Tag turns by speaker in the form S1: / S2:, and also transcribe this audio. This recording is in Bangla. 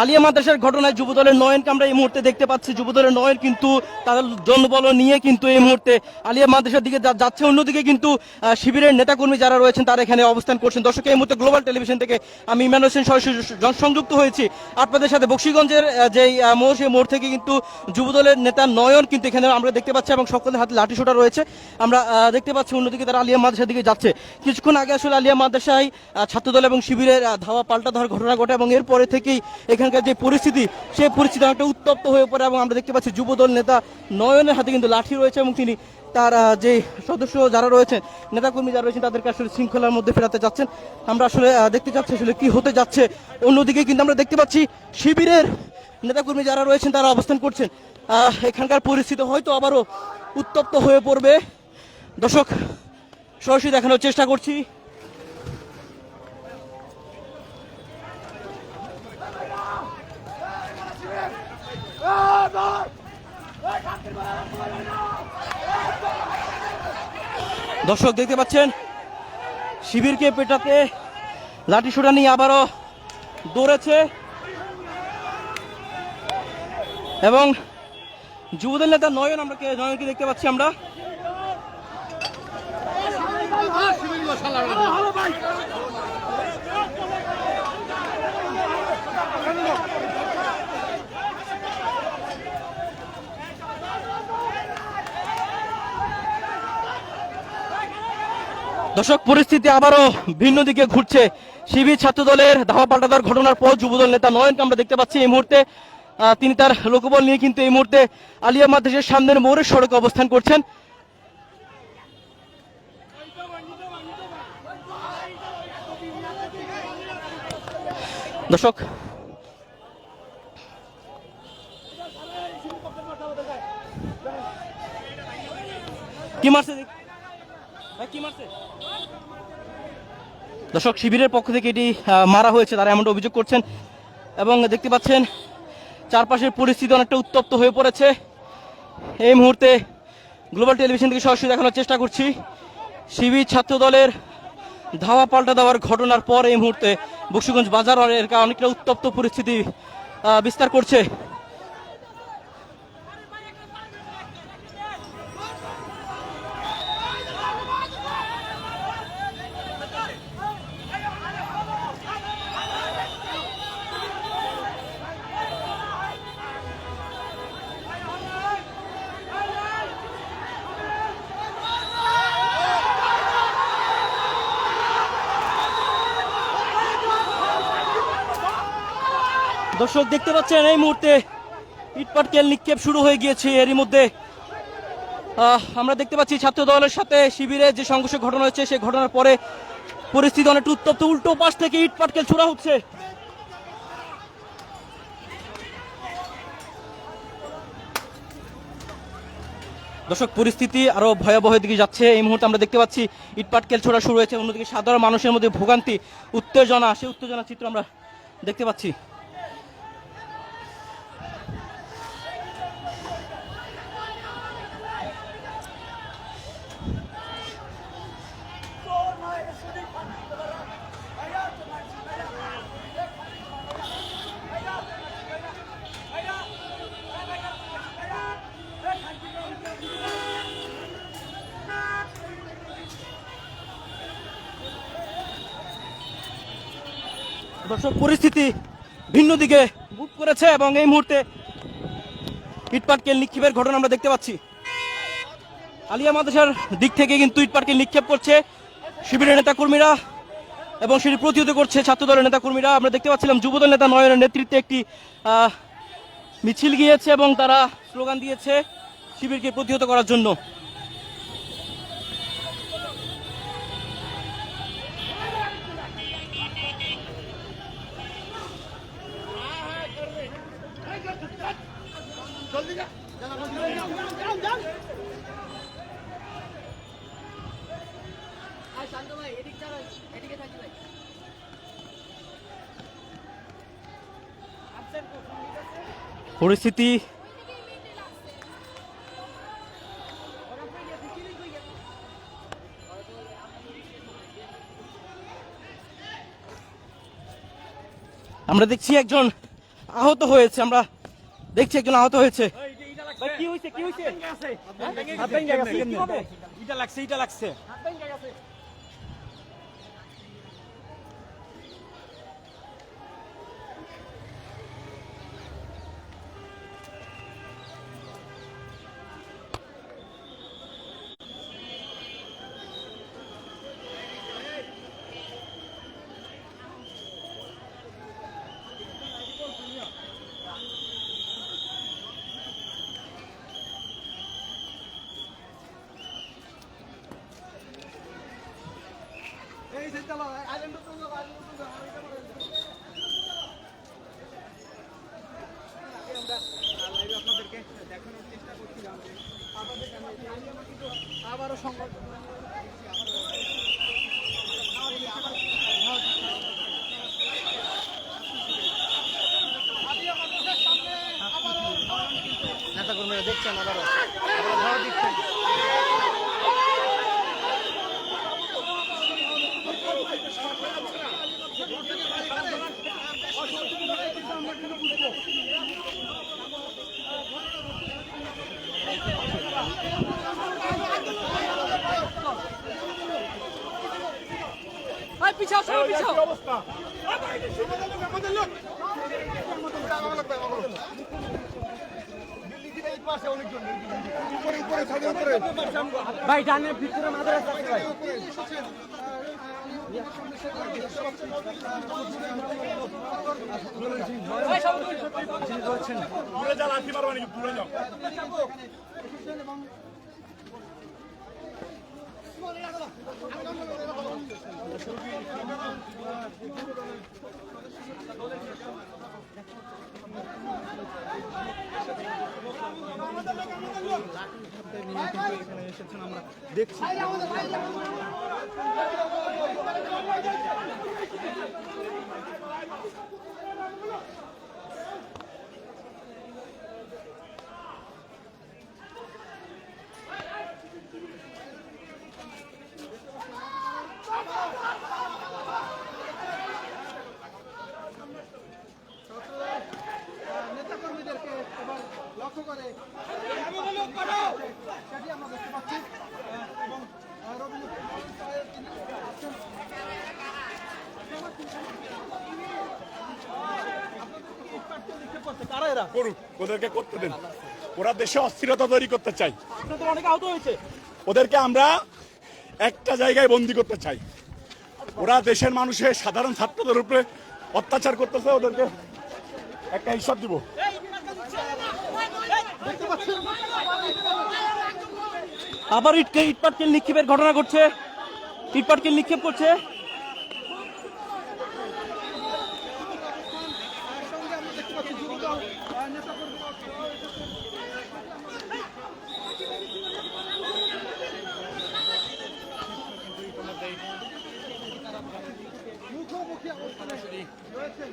S1: আলিয়া মাদ্রাসার ঘটনায় যুবদলের নয়নকে আমরা এই মুহূর্তে দেখতে পাচ্ছি। যুবদলের নয়ন কিন্তু তাদের জনবল নিয়ে কিন্তু এই মুহূর্তে আলিয়া মাদ্রাসার দিকে যাচ্ছে। অন্যদিকে কিন্তু শিবিরের নেতাকর্মী যারা রয়েছেন তারা এখানে অবস্থান করছেন। দর্শক, এই মুহূর্তে গ্লোবাল টেলিভিশন থেকে আমি ইমরান হোসেন সরাসরি সংযুক্ত হয়েছি আপনাদের সাথে। বকশীগঞ্জের যেই মোড়, সেই মোড় থেকে কিন্তু যুবদলের নেতা নয়ন কিন্তু এখানে আমরা দেখতে পাচ্ছি এবং সকলের হাতে লাঠিসোঁটা রয়েছে আমরা দেখতে পাচ্ছি। অন্যদিকে তারা আলিয়া মাদ্রাসার দিকে যাচ্ছে। কিছুক্ষণ আগে আসলে আলিয়া মাদ্রাসায় ছাত্রদল এবং শিবিরের ধাওয়া পাল্টা দেওয়ার ঘটনা ঘটে এবং এরপরে থেকেই এখানকার যে পরিস্থিতি, সেই পরিস্থিতি অনেকটা উত্তপ্ত হয়ে পড়ে এবং আমরা দেখতে পাচ্ছি যুবদল নেতা নয়নের হাতে কিন্তু লাঠি রয়েছে এবং তিনি তার যে সদস্য যারা রয়েছেন, নেতাকর্মী যারা রয়েছেন, তাদেরকে আসলে শৃঙ্খলার মধ্যে ফেরাতে যাচ্ছেন। আমরা আসলে দেখতে চাচ্ছি আসলে কি হতে যাচ্ছে। অন্যদিকে কিন্তু আমরা দেখতে পাচ্ছি শিবিরের নেতাকর্মী যারা রয়েছেন তারা অবস্থান করছেন। এখানকার পরিস্থিতি হয়তো আবারও উত্তপ্ত হয়ে পড়বে। দর্শক, সরাসরি দেখানোর চেষ্টা করছি। দর্শক, দেখতে পাচ্ছেন শিবিরকে পেটাতে লাঠিসোঁটা নিয়ে আবারও দৌড়েছে এবং যুবদল নেতা নয়নকে দেখতে পাচ্ছি আমরা। দর্শক, পরিস্থিতি আবারও ভিন্ন দিকে ঘুরছে। শিবির ছাত্র দলের ধাওয়া পাল্টাদার ঘটনার পর যুবদল নেতা নয়নকে আমরা দেখতে পাচ্ছি এই মুহূর্তে তিনি তার লোকবল নিয়ে কিন্তু এই মুহূর্তে আলিয়া মাদ্রাসার সামনের মোড়ের সড়কে অবস্থান করছেন। দর্শক, কি মারছে কি মারছে? দর্শক, শিবিরের পক্ষ থেকে এটি মারা হয়েছে তারা এমনটা অভিযোগ করছেন এবং দেখতে পাচ্ছেন চারপাশের পরিস্থিতি অনেকটা উত্তপ্ত হয়ে পড়েছে। এই মুহূর্তে গ্লোবাল টেলিভিশন থেকে সরাসরি দেখানোর চেষ্টা করছি শিবির ছাত্র দলের ধাওয়া পাল্টা দেওয়ার ঘটনার পর এই মুহূর্তে বকশীগঞ্জ বাজার অনেকটা উত্তপ্ত পরিস্থিতি বিস্তার করছে। দর্শক, দেখতে পাচ্ছেন এই মুহূর্তে ইটপাটকেল নিক্ষেপ শুরু হয়ে গিয়েছে। এরই মধ্যে আমরা দেখতে পাচ্ছি ছাত্র দলের সাথে শিবিরের যে সংঘর্ষের ঘটনা হয়েছে সেই ঘটনার পরে পরিস্থিতি অনেকটা উত্তপ্ত। উল্টো পাশ থেকে ইটপাটকেল ছোড়া হচ্ছে। দর্শক, পরিস্থিতি আরো ভয়াবহ দিকে যাচ্ছে। এই মুহূর্তে আমরা দেখতে পাচ্ছি ইটপাটকেল ছোড়া শুরু হয়েছে। অন্যদিকে সাধারণ মানুষের মধ্যে ভোগান্তি, উত্তেজনা, সেই উত্তেজনা চিত্র আমরা দেখতে পাচ্ছি। দর্শক, পরিস্থিতি ভিন্ন দিকে মুখ করেছে এবং এই মুহূর্তে ইটপাটকেল নিক্ষেপের ঘটনা আমরা দেখতে পাচ্ছি। আলিয়া মাদ্রাসার দিক থেকে কিন্তু ইটপাটকেল নিক্ষেপ করছে শিবিরের নেতা কর্মীরা এবং সেটি প্রতিহত করছে ছাত্র দলের নেতা কর্মীরা। আমরা দেখতে পাচ্ছিলাম যুবদল নেতা নয়নের নেতৃত্বে একটি মিছিল গিয়েছে এবং তারা স্লোগান দিয়েছে শিবিরকে প্রতিহত করার জন্য। পরিস্থিতি আমরা দেখছি একজন আহত হয়েছে, আমরা দেখছি একজন আহত হয়েছে। ভাই কি হয়েছে, কি হয়েছে? হাত ভেঙে গেছে, কিভাবে?
S2: ইটা লাগছে
S1: হাত ভেঙে গেছে।
S2: আবারও সংবাদ নেতা কর্মীরা দেখছেন আবারও ঝড় দিচ্ছেন।
S1: পিছাও, সবাই পিছাও।
S2: ভাই ডানের ভিতরে মাদ্রাসা আছে ভাই।
S3: দূরে যাও, লাঠি মারবা নাকি? দূরে যাও।
S2: এখানে এসেছেন আমরা দেখছি। নেতাকর্মীদেরকে এবার লক্ষ্য করে সেটি আমরা দেখতে পাচ্ছি এবং
S3: করুক, ওদেরকে করতে দেন। ওরা দেশে অস্থিরতা তৈরি করতে চাই।
S1: আপনাদের অনেকে আহত হয়েছে।
S3: ওদেরকে আমরা একটা জায়গায় বন্দি করতে চাই। ওরা দেশের মানুষের সাধারণ ছাত্রদের উপরে অত্যাচার করতেছে, ওদেরকে একটা হিসাব দিব।
S1: আবার ইটপাটকেল নিক্ষেপের ঘটনা ঘটছে, ইটপাটকেল নিক্ষেপ করছে।
S2: মুখোমুখি অবস্থানে রয়েছেন।